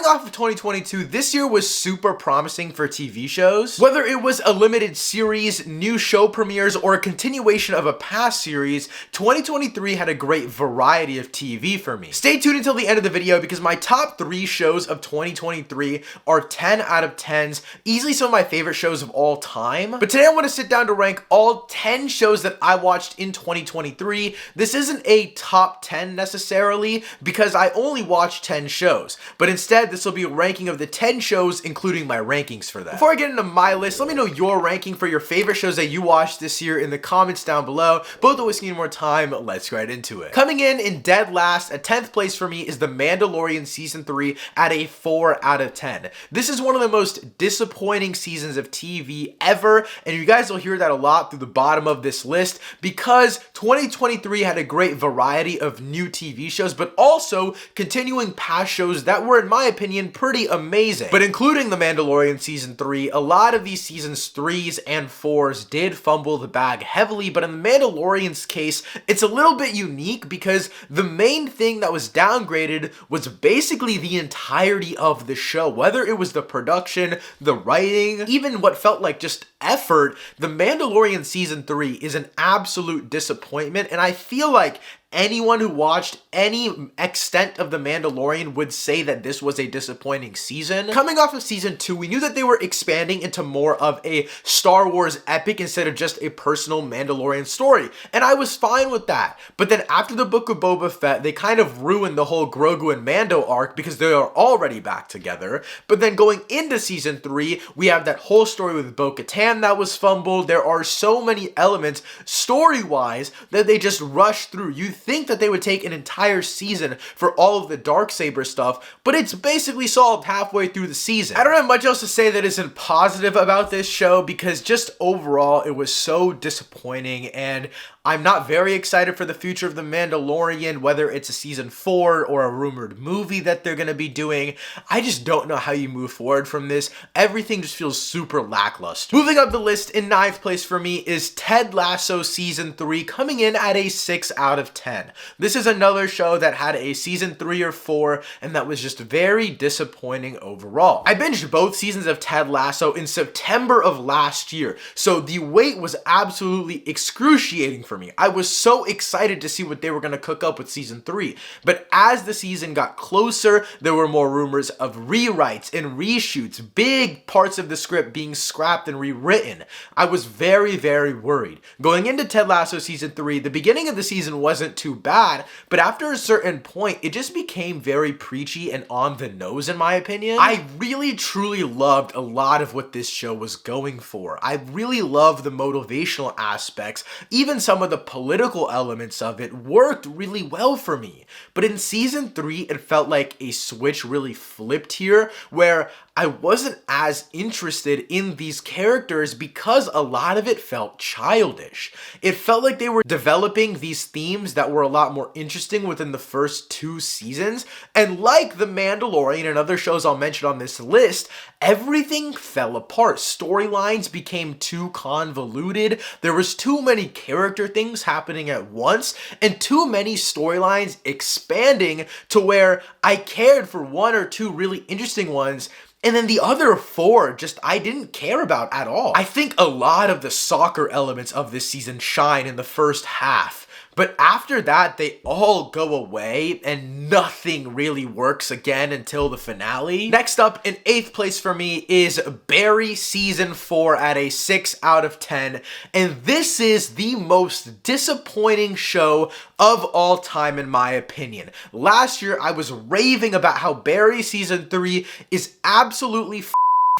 off of 2022, this year was super promising for TV shows. Whether it was a limited series, new show premieres, or a continuation of a past series, 2023 had a great variety of TV for me. Stay tuned until the end of the video because my top 3 shows of 2023 are 10 out of 10s, easily some of my favorite shows of all time. But today I want to sit down to rank all 10 shows that I watched in 2023. This isn't a top 10 necessarily because I only watched 10 shows, but instead this will be a ranking of the 10 shows including my rankings for that. Before I get into my list, let me know your ranking for your favorite shows that you watched this year in the comments down below. Both of wasting any more time, let's get right into it. Coming in dead last, at 10th place for me is The Mandalorian Season 3 at a 4 out of 10. This is one of the most disappointing seasons of TV ever, and you guys will hear that a lot through the bottom of this list because 2023 had a great variety of new TV shows, but also continuing past shows that were, in my opinion, pretty amazing. But including The Mandalorian Season 3, a lot of these Seasons 3s and 4s did fumble the bag heavily, but in The Mandalorian's case, it's a little bit unique because the main thing that was downgraded was basically the entirety of the show. Whether it was the production, the writing, even what felt like just effort, The Mandalorian Season 3 is an absolute disappointment, and I feel like anyone who watched any extent of The Mandalorian would say that this was a disappointing season. Coming off of Season 2, we knew that they were expanding into more of a Star Wars epic instead of just a personal Mandalorian story, and I was fine with that. But then after the Book of Boba Fett, they kind of ruined the whole Grogu and Mando arc because they are already back together. But then going into Season 3, we have that whole story with Bo-Katan that was fumbled. There are so many elements story-wise that they just rushed through. You think that they would take an entire season for all of the Darksaber stuff, but it's basically solved halfway through the season. I don't have much else to say that isn't positive about this show because just overall it was so disappointing, and I'm not very excited for the future of The Mandalorian, whether it's a Season 4 or a rumored movie that they're going to be doing. I just don't know how you move forward from this. Everything just feels super lackluster. Moving up the list, in 9th place for me is Ted Lasso Season 3, coming in at a 6 out of 10. This is another show that had a Season 3 or 4, and that was just very disappointing overall. I binged both seasons of Ted Lasso in September of last year, so the wait was absolutely excruciating for me. I was so excited to see what they were going to cook up with Season 3, but as the season got closer, there were more rumors of rewrites and reshoots, big parts of the script being scrapped and rewritten. I was very, very worried. Going into Ted Lasso Season 3, the beginning of the season wasn't too bad, but after a certain point, it just became very preachy and on the nose, in my opinion. I really, truly loved a lot of what this show was going for. I really loved the motivational aspects, even some of the political elements of it worked really well for me. But in Season 3, it felt like a switch really flipped here, where I wasn't as interested in these characters because a lot of it felt childish. It felt like they were developing these themes that were a lot more interesting within the first 2 seasons, and like The Mandalorian and other shows I'll mention on this list, everything fell apart. Storylines became too convoluted, there was too many character things happening at once, and too many storylines expanding to where I cared for 1 or 2 really interesting ones, and then the other 4 just I didn't care about at all. I think a lot of the soccer elements of this season shine in the first half, but after that, they all go away and nothing really works again until the finale. Next up, in 8th place for me is Barry Season 4 at a 6 out of 10. And this is the most disappointing show of all time, in my opinion. Last year, I was raving about how Barry Season 3 is absolutely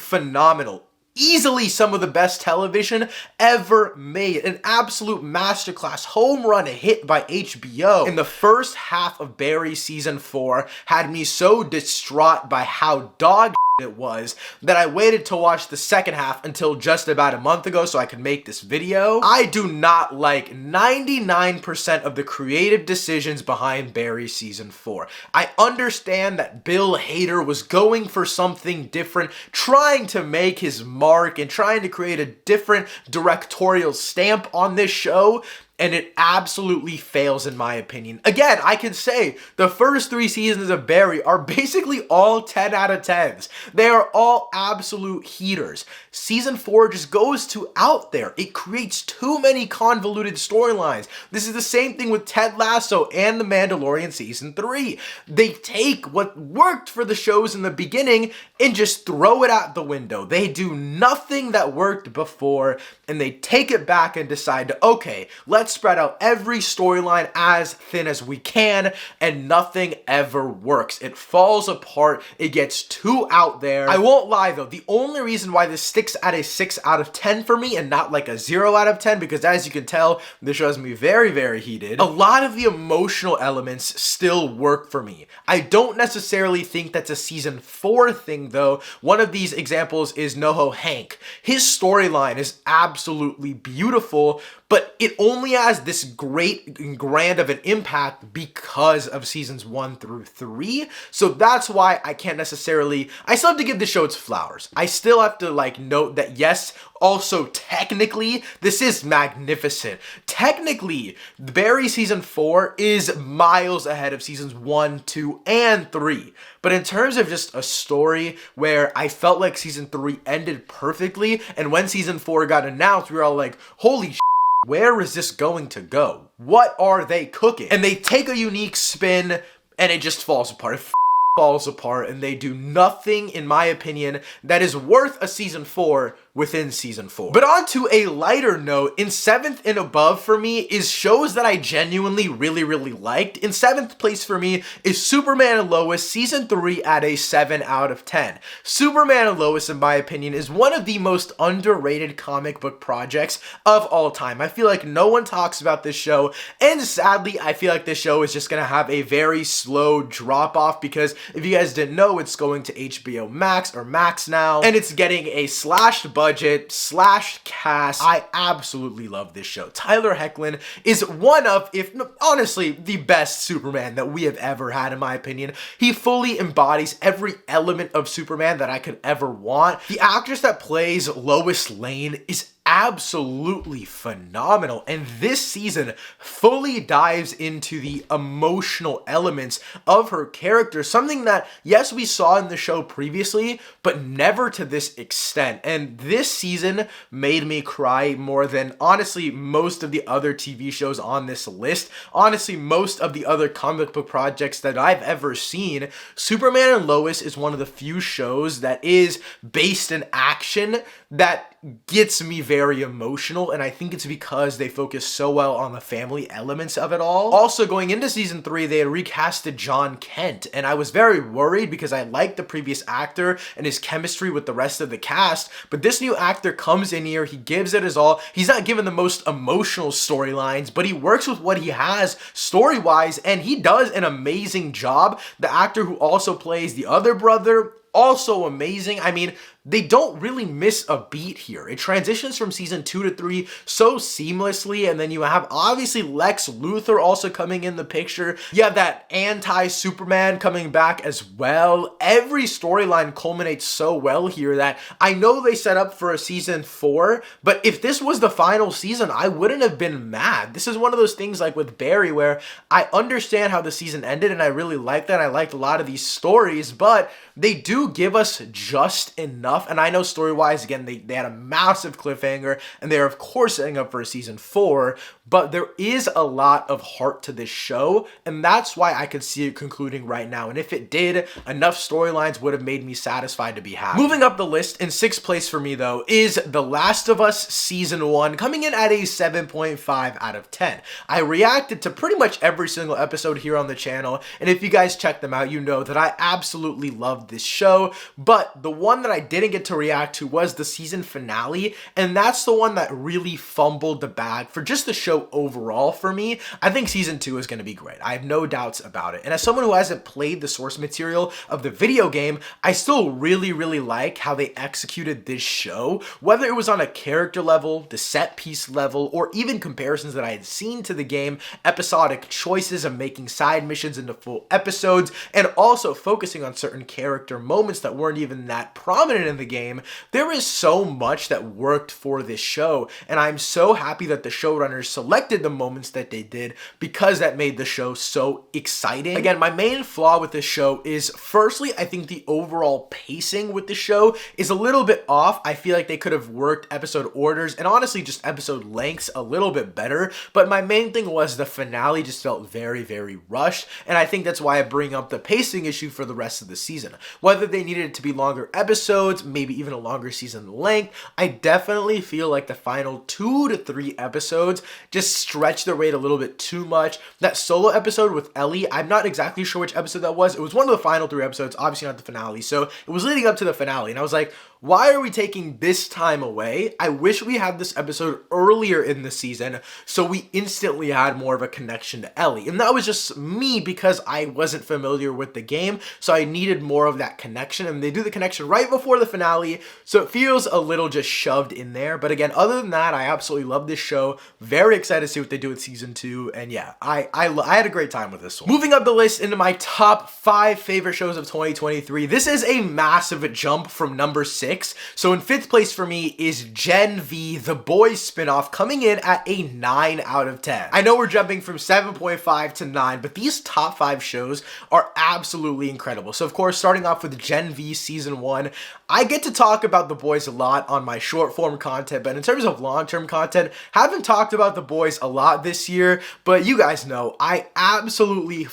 phenomenal. Easily some of the best television ever made. An absolute masterclass, home run hit by HBO. And the first half of Barry Season 4 had me so distraught by how dog it was that I waited to watch the second half until just about a month ago so I could make this video. I do not like 99% of the creative decisions behind Barry Season 4. I understand that Bill Hader was going for something different, trying to make his mark and trying to create a different directorial stamp on this show. and it absolutely fails in my opinion. Again, I can say the first 3 seasons of Barry are basically all 10 out of 10s. They are all absolute heaters. Season 4 just goes too out there. It creates too many convoluted storylines. This is the same thing with Ted Lasso and The Mandalorian Season 3. They take what worked for the shows in the beginning and just throw it out the window. They do nothing that worked before, and they take it back and decide to, okay, let's spread out every storyline as thin as we can, and nothing ever works. It falls apart. It gets too out there. I won't lie though, the only reason why this sticks at a 6 out of 10 for me and not like a 0 out of 10, because as you can tell, this show has me very, very heated. A lot of the emotional elements still work for me. I don't necessarily think that's a season 4 thing though. One of these examples is NoHo Hank. His storyline is absolutely beautiful, but it only has this great and grand of an impact because of seasons 1 through 3. So that's why I can't necessarily, I still have to give the show its flowers. I still have to like note that yes, also technically, this is magnificent. Technically, Barry season 4 is miles ahead of seasons 1, 2, and 3. But in terms of just a story where I felt like season 3 ended perfectly, and when season 4 got announced, we were all like, holy shit, where is this going to go? What are they cooking? And they take a unique spin and it just falls apart. It falls apart, and they do nothing, in my opinion, that is worth a season 4 within season 4. But on to a lighter note, in 7th and above for me is shows that I genuinely really liked. In 7th place for me is Superman and Lois season 3 at a 7 out of 10. Superman and Lois, in my opinion, is one of the most underrated comic book projects of all time. I feel like no one talks about this show, and sadly, I feel like this show is just gonna have a very slow drop off because if you guys didn't know, it's going to HBO Max or Max now, and it's getting a slashed budget, slash cast. I absolutely love this show. Tyler Hoechlin is one of, if honestly, the best Superman that we have ever had, in my opinion. He fully embodies every element of Superman that I could ever want. The actress that plays Lois Lane is absolutely phenomenal, and this season fully dives into the emotional elements of her character, something that yes, we saw in the show previously, but never to this extent. And this season made me cry more than honestly most of the other TV shows on this list, honestly most of the other comic book projects that I've ever seen. Superman and Lois is one of the few shows that is based in action that gets me very emotional, and I think it's because they focus so well on the family elements of it all. Also, going into season 3, they had recasted John Kent, and I was very worried because I liked the previous actor and his chemistry with the rest of the cast, but this new actor comes in here, he gives it his all. He's not given the most emotional storylines, but he works with what he has story-wise, and he does an amazing job. The actor who also plays the other brother, also amazing. I mean, they don't really miss a beat here. It transitions from season 2 to 3 so seamlessly, and then you have obviously Lex Luthor also coming in the picture. You have that anti-Superman coming back as well. Every storyline culminates so well here that I know they set up for a season 4, but if this was the final season, I wouldn't have been mad. This is one of those things like with Barry where I understand how the season ended, and I really like that. I liked a lot of these stories, but they do give us just enough. And I know story-wise, again, they had a massive cliffhanger, and they're of course setting up for a season 4, but there is a lot of heart to this show, and that's why I could see it concluding right now. And if it did, enough storylines would have made me satisfied to be happy. Moving up the list, in 6th place for me though, is The Last of Us Season 1, coming in at a 7.5 out of 10. I reacted to pretty much every single episode here on the channel, and if you guys check them out, you know that I absolutely loved this show, but the one that I didn't get to react to was the season finale, and that's the one that really fumbled the bag for just the show overall for me. I think season 2 is going to be great. I have no doubts about it. And as someone who hasn't played the source material of the video game, I still really like how they executed this show, whether it was on a character level, the set piece level, or even comparisons that I had seen to the game, episodic choices of making side missions into full episodes, and also focusing on certain character moments moments that weren't even that prominent in the game. There is so much that worked for this show, and I'm so happy that the showrunners selected the moments that they did because that made the show so exciting. Again, my main flaw with this show is, firstly, I think the overall pacing with the show is a little bit off. I feel like they could have worked episode orders and honestly just episode lengths a little bit better, but my main thing was the finale just felt very, very rushed, and I think that's why I bring up the pacing issue for the rest of the season. Whether they needed it to be longer episodes, maybe even a longer season length, I definitely feel like the final 2 to 3 episodes just stretched their weight a little bit too much. That solo episode with Ellie, I'm not exactly sure which episode that was. It was one of the final 3 episodes, obviously not the finale, so it was leading up to the finale, and I was like, why are we taking this time away? I wish we had this episode earlier in the season so we instantly had more of a connection to Ellie. And that was just me because I wasn't familiar with the game, so I needed more of that connection. And they do the connection right before the finale, so it feels a little just shoved in there. But again, other than that, I absolutely love this show. Very excited to see what they do with season 2. And yeah, I had a great time with this one. Moving up the list into my top 5 favorite shows of 2023. This is a massive jump from number 6. So in 5th place for me is Gen V, The Boys spinoff, coming in at a 9 out of 10. I know we're jumping from 7.5 to 9, but these top 5 shows are absolutely incredible. So of course, starting off with Gen V season 1, I get to talk about The Boys a lot on my short form content, but in terms of long-term content, haven't talked about The Boys a lot this year, but you guys know, I absolutely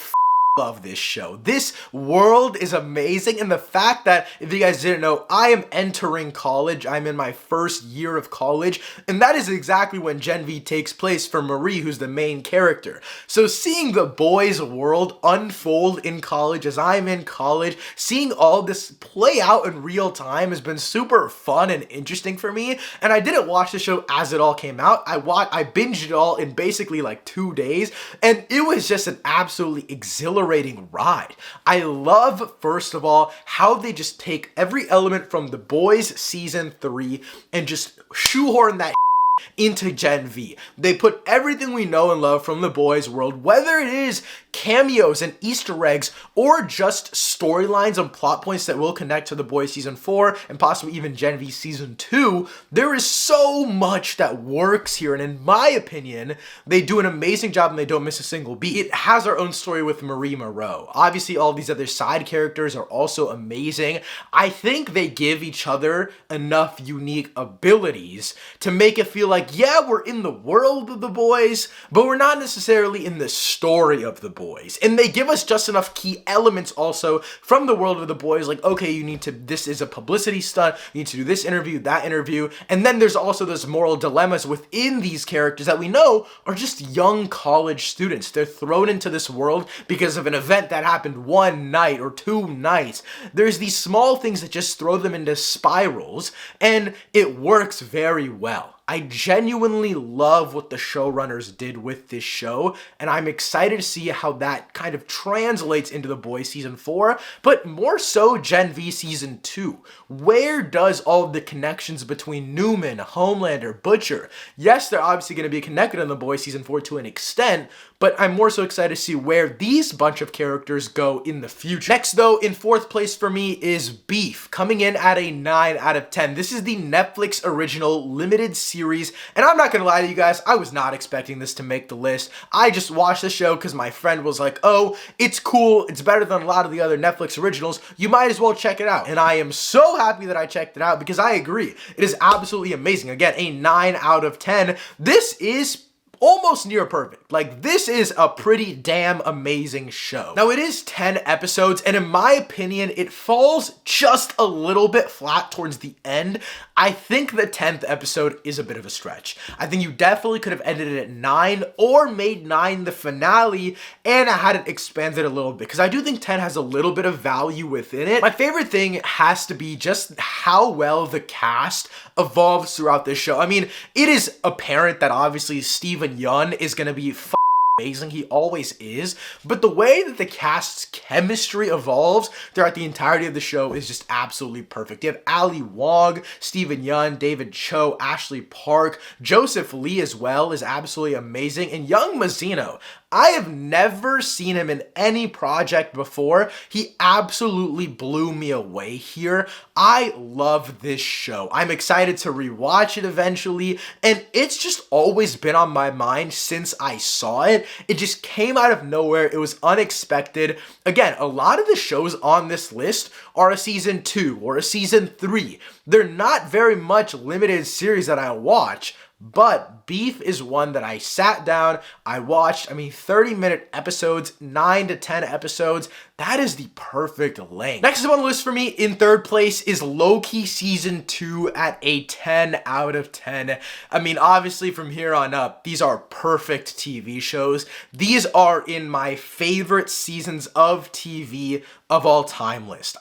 love this show. This world is amazing, and the fact that, if you guys didn't know, I am entering college. I'm in my first year of college, and that is exactly when Gen V takes place for Marie, who's the main character. So seeing the boys' world unfold in college as I'm in college, seeing all this play out in real time has been super fun and interesting for me, and I didn't watch the show as it all came out. I binged it all in basically like 2 days, and it was just an absolutely exhilarating ride. I love, first of all, how they just take every element from The Boys season 3 and just shoehorn that into Gen V. They put everything we know and love from The Boys world, whether it is cameos and Easter eggs or just storylines and plot points that will connect to The Boys season 4 and possibly even Gen V season 2. There is so much that works here, and in my opinion, they do an amazing job and they don't miss a single beat. It has our own story with Marie Moreau. Obviously, all these other side characters are also amazing. I think they give each other enough unique abilities to make it feel like, yeah, we're in the world of The Boys, but we're not necessarily in the story of The Boys. And they give us just enough key elements also from the world of The Boys, like, okay, you need to, this is a publicity stunt, you need to do this interview, that interview, and then there's also those moral dilemmas within these characters that we know are just young college students. They're thrown into this world because of an event that happened one night or 2 nights. There's these small things that just throw them into spirals, and it works very well. I genuinely love what the showrunners did with this show, and I'm excited to see how that kind of translates into The Boys season 4, but more so Gen V season 2. Where does all of the connections between Newman, Homelander, Butcher? Yes, they're obviously going to be connected in The Boys season 4 to an extent, but I'm more so excited to see where these bunch of characters go in the future. Next, though, in 4th place for me is Beef, coming in at a 9 out of 10. This is the Netflix original limited series, and I'm not gonna lie to you guys, I was not expecting this to make the list. I just watched the show because my friend was like, oh, it's cool, it's better than a lot of the other Netflix originals, you might as well check it out. And I am so happy that I checked it out because I agree, it is absolutely amazing. Again, a 9 out of 10. This is almost near perfect. Like, this is a pretty damn amazing show. Now, it is 10 episodes, and in my opinion, it falls just a little bit flat towards the end. I think the 10th episode is a bit of a stretch. I think you definitely could have ended it at 9 or made 9 the finale and had it expanded a little bit, because I do think 10 has a little bit of value within it. My favorite thing has to be just how well the cast evolves throughout this show. I mean, it is apparent that obviously Steven Yeun is going to be amazing. He always is. But the way that the cast's chemistry evolves throughout the entirety of the show is just absolutely perfect. You have Ali Wong, Steven Yeun, David Cho, Ashley Park, Joseph Lee as well is absolutely amazing, and Young Mazino. I have never seen him in any project before. He absolutely blew me away here. I love this show. I'm excited to rewatch it eventually, and it's just always been on my mind since I saw it. It just came out of nowhere. It was unexpected. Again, a lot of the shows on this list are a season 2 or a season 3. They're not very much limited series that I watch, but Beef is one that I sat down, I watched, 30-minute episodes, 9 to 10 episodes. That is the perfect length. Next up on the list for me, in third place, is Loki Season 2 at a 10 out of 10. Obviously from here on up, these are perfect TV shows. These are in my favorite seasons of TV of all time list.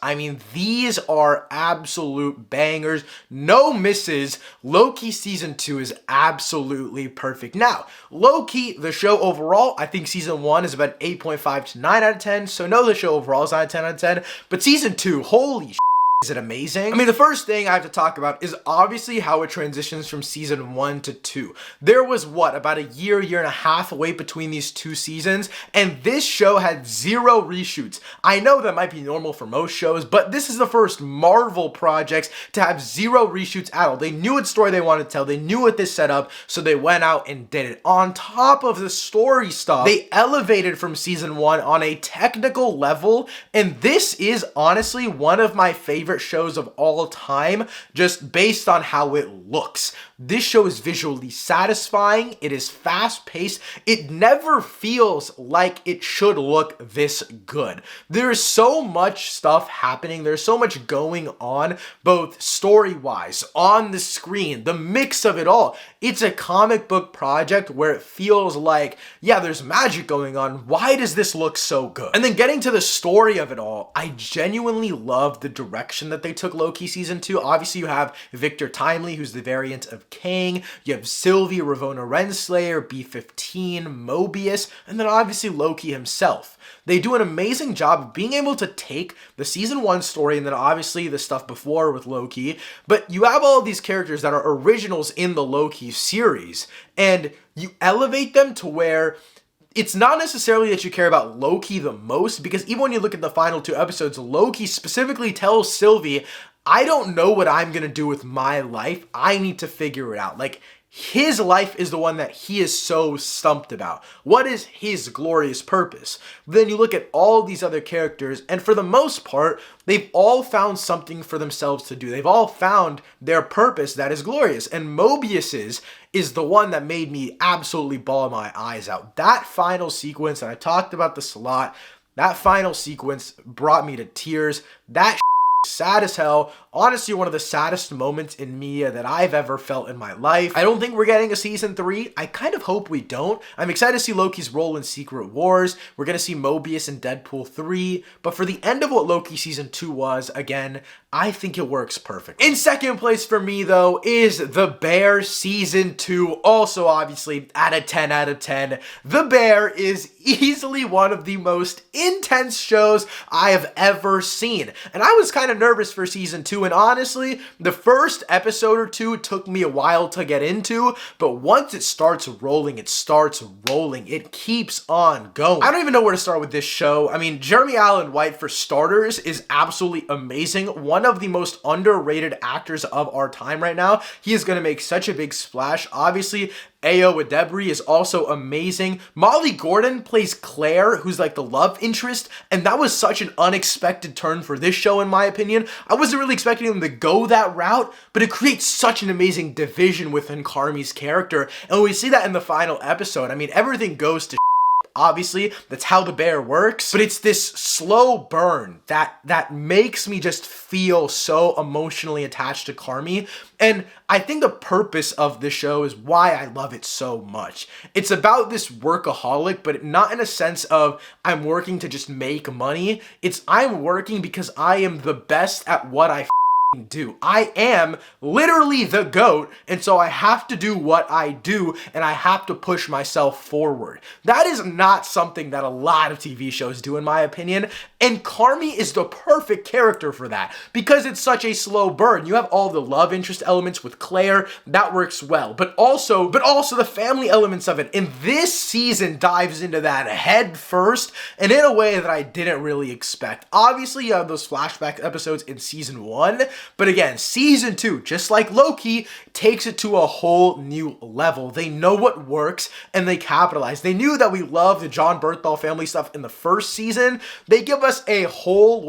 These are absolute bangers, no misses. Loki Season 2 is absolutely perfect. Now, Loki, the show overall, I think Season 1 is about 8.5 to 9 out of 10, so no, the show overall is not a 10 out of 10, but Season 2, holy shit. Is it amazing? The first thing I have to talk about is obviously how it transitions from season 1 to 2. There was, about a year and a half wait between these two seasons, and this show had 0 reshoots. I know that might be normal for most shows, but this is the first Marvel project to have 0 reshoots at all. They knew what story they wanted to tell, they knew what this set up, so they went out and did it. On top of the story stuff, they elevated from season 1 on a technical level, and this is honestly one of my favorite shows of all time, just based on how it looks. This show is visually satisfying, it is fast-paced, it never feels like it should look this good. There is so much stuff happening, there's so much going on, both story-wise, on the screen, the mix of it all. It's a comic book project where it feels like, yeah, there's magic going on, why does this look so good? And then getting to the story of it all, I genuinely love the direction that they took Loki Season 2. Obviously, you have Victor Timely, who's the variant of Kang. You have Sylvie, Ravonna Renslayer, B-15, Mobius, and then obviously Loki himself. They do an amazing job of being able to take the season 1 story and then obviously the stuff before with Loki, but you have all of these characters that are originals in the Loki series, and you elevate them to where it's not necessarily that you care about Loki the most, because even when you look at the final 2 episodes, Loki specifically tells Sylvie, I don't know what I'm gonna do with my life. I need to figure it out. His life is the one that he is so stumped about. What is his glorious purpose? Then you look at all these other characters, and for the most part, they've all found something for themselves to do. They've all found their purpose that is glorious. And Mobius's is the one that made me absolutely bawl my eyes out. That final sequence, and I talked about this a lot, that final sequence brought me to tears. That sad as hell. Honestly, one of the saddest moments in media that I've ever felt in my life. I don't think we're getting a season 3. I kind of hope we don't. I'm excited to see Loki's role in Secret Wars. We're going to see Mobius in Deadpool 3. But for the end of what Loki Season 2 was, again, I think it works perfect. In second place for me, though, is The Bear Season 2. Also, obviously, at a 10 out of 10. The Bear is easily one of the most intense shows I have ever seen. And I was kind of nervous for Season 2. And honestly, the first episode or 2 took me a while to get into, but once it starts rolling, it starts rolling. It keeps on going. I don't even know where to start with this show. Jeremy Allen White, for starters, is absolutely amazing. One of the most underrated actors of our time right now. He is going to make such a big splash. Obviously, Ayo Edebiri is also amazing. Molly Gordon plays Claire, who's like the love interest, and that was such an unexpected turn for this show, in my opinion. I wasn't really expecting them to go that route, but it creates such an amazing division within Carmi's character, and we see that in the final episode. Everything goes to obviously, that's how The Bear works, but it's this slow burn that makes me just feel so emotionally attached to Carmi, and I think the purpose of this show is why I love it so much. It's about this workaholic, but not in a sense of I'm working to just make money. It's I'm working because I am the best at what I do. I am literally the GOAT, and so I have to do what I do, and I have to push myself forward. That is not something that a lot of TV shows do, in my opinion, and Carmy is the perfect character for that, because it's such a slow burn. You have all the love interest elements with Claire, that works well, but also the family elements of it, and this season dives into that head first, and in a way that I didn't really expect. Obviously, you have those flashback episodes in season 1, but again, season 2, just like Loki, takes it to a whole new level. They know what works, and they capitalize. They knew that we love the John Bernthal family stuff in the first season. They give us a whole,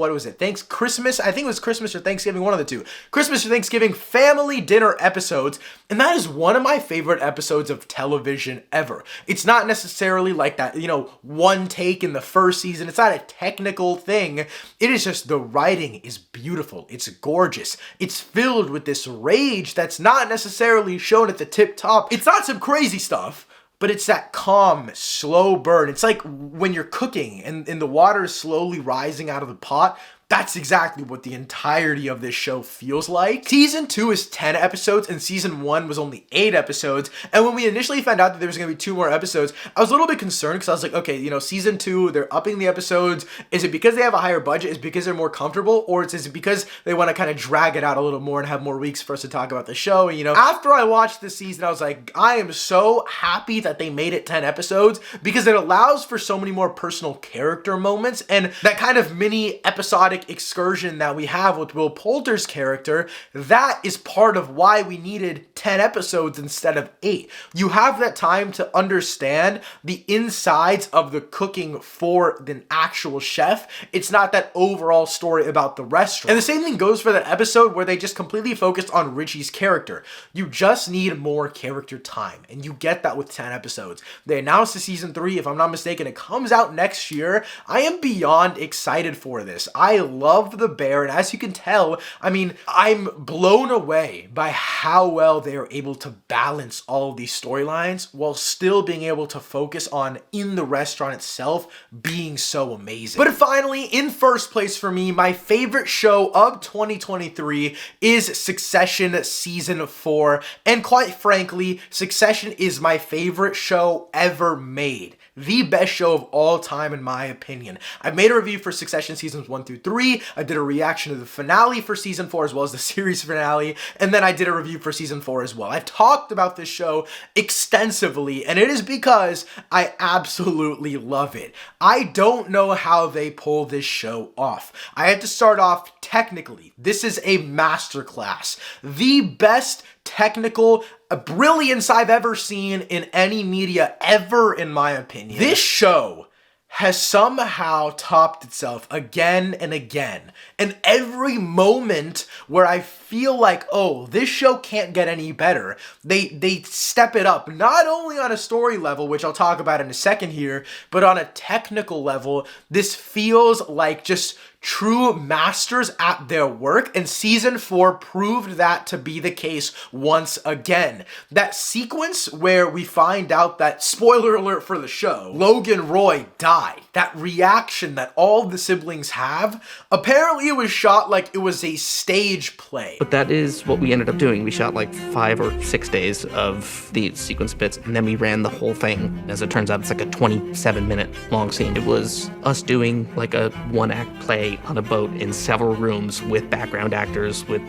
Christmas, I think it was Christmas or Thanksgiving, one of the two. Christmas or Thanksgiving family dinner episodes, and that is one of my favorite episodes of television ever. It's not necessarily like that, one take in the first season. It's not a technical thing. It is just the writing is beautiful. It's gorgeous. It's filled with this rage that's not necessarily shown at the tip top. It's not some crazy stuff, but it's that calm, slow burn. It's like when you're cooking and the water is slowly rising out of the pot. That's exactly what the entirety of this show feels like. Season 2 is 10 episodes and season 1 was only 8 episodes. And when we initially found out that there was going to be 2 more episodes, I was a little bit concerned because I was like, okay, season 2, they're upping the episodes. Is it because they have a higher budget? Is it because they're more comfortable? Or is it because they want to kind of drag it out a little more and have more weeks for us to talk about the show? After I watched this season, I was like, I am so happy that they made it 10 episodes because it allows for so many more personal character moments and that kind of mini episodic excursion that we have with Will Poulter's character. That is part of why we needed 10 episodes instead of 8. You have that time to understand the insides of the cooking for the actual chef. It's not that overall story about the restaurant. And the same thing goes for that episode where they just completely focused on Richie's character. You just need more character time, and you get that with 10 episodes. They announced the season 3, if I'm not mistaken, it comes out next year. I am beyond excited for this. I love the bear, and as you can tell, I'm blown away by how well they are able to balance all of these storylines while still being able to focus on in the restaurant itself being so amazing. But finally, in first place for me, my favorite show of 2023 is Succession season 4, and quite frankly, Succession is my favorite show ever made. The best show of all time, in my opinion. I've made a review for Succession seasons 1 through 3. I did a reaction to the finale for season 4 as well as the series finale. And then I did a review for season 4 as well. I've talked about this show extensively, and it is because I absolutely love it. I don't know how they pull this show off. I have to start off technically. This is a masterclass. The best technical brilliance I've ever seen in any media ever, in my opinion. This show has somehow topped itself again and again. And every moment where I feel like, oh, this show can't get any better, they step it up, not only on a story level, which I'll talk about in a second here, but on a technical level. This feels like just true masters at their work, and season 4 proved that to be the case once again. That sequence where we find out that, spoiler alert for the show, Logan Roy died, that reaction that all the siblings have, apparently it was shot like it was a stage play. But that is what we ended up doing. We shot like 5 or 6 days of the sequence bits, and then we ran the whole thing. As it turns out, it's like a 27-minute long scene. It was us doing like a one-act play on a boat in several rooms with background actors, with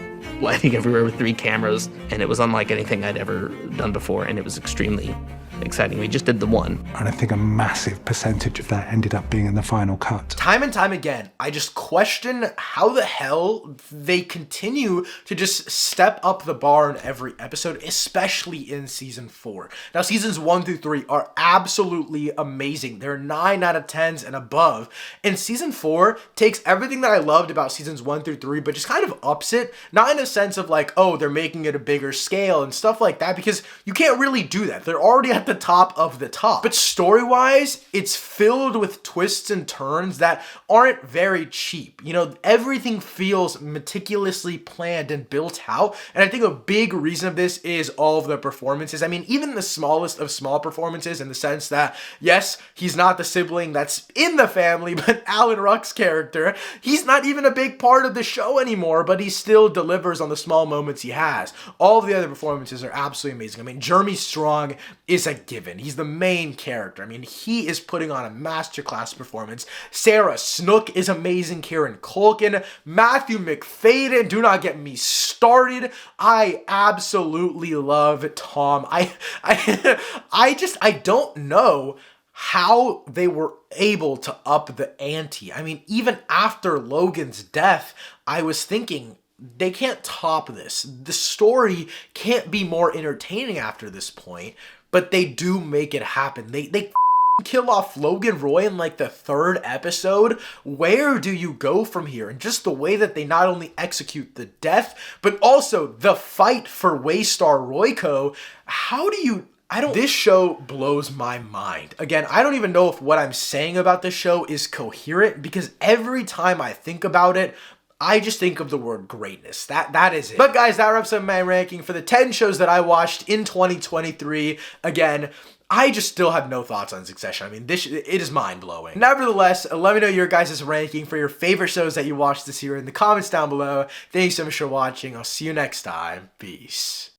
lighting everywhere with 3 cameras, and it was unlike anything I'd ever done before, and it was extremely exciting. We just did the one. And I think a massive percentage of that ended up being in the final cut. Time and time again, I just question how the hell they continue to just step up the bar in every episode, especially in season 4. Now, seasons 1 through 3 are absolutely amazing. They're 9 out of 10s and above. And season 4 takes everything that I loved about seasons 1 through 3, but just kind of ups it. Not in a sense of like, oh, they're making it a bigger scale and stuff like that, because you can't really do that. They're already at the the top of the top. But story-wise, it's filled with twists and turns that aren't very cheap. You know, everything feels meticulously planned and built out, and I think a big reason of this is all of the performances. I mean, even the smallest of small performances, in the sense that, yes, he's not the sibling that's in the family, but Alan Ruck's character, he's not even a big part of the show anymore, but he still delivers on the small moments he has. All of the other performances are absolutely amazing. I mean, Jeremy Strong is a given. He's the main character. I mean, he is putting on a masterclass performance. Sarah Snook is amazing. Kieran Culkin, Matthew McFadden, do not get me started. I absolutely love Tom. I don't know how they were able to up the ante. I mean, even after Logan's death, I was thinking, they can't top this. The story can't be more entertaining after this point, but they do make it happen. They kill off Logan Roy in like the 3rd episode. Where do you go from here? And just the way that they not only execute the death, but also the fight for Waystar Royco. This show blows my mind. Again, I don't even know if what I'm saying about this show is coherent, because every time I think about it, I just think of the word greatness. That is it. But guys, that wraps up my ranking for the 10 shows that I watched in 2023. Again, I just still have no thoughts on Succession. I mean, it is mind-blowing. Nevertheless, let me know your guys' ranking for your favorite shows that you watched this year in the comments down below. Thanks so much for watching. I'll see you next time. Peace.